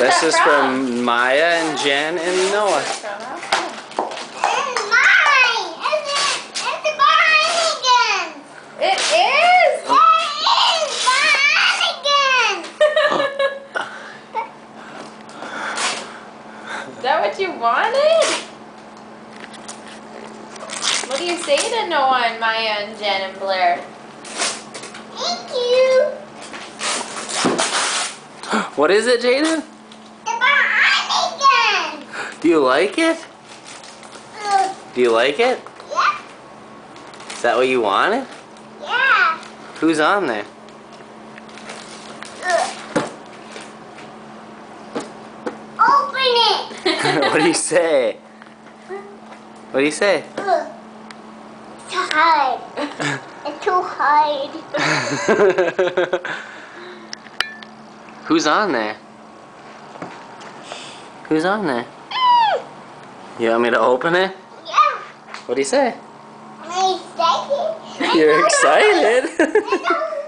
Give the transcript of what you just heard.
This is from Maya and Jen and Noah. It's mine! It's behind again! It is? It is behind again! Is that what you wanted? What do you say to Noah and Maya and Jen and Blair? Thank you! What is it, Jaden? It's behind again! Do you like it? Do you like it? Yeah? Is that what you wanted? Yeah! Who's on there? Open it! What do you say? What do you say? It's hard. It's too hard. Who's on there? Who's on there? You want me to open it? Yeah. What do you say? I'm excited. You're excited? I don't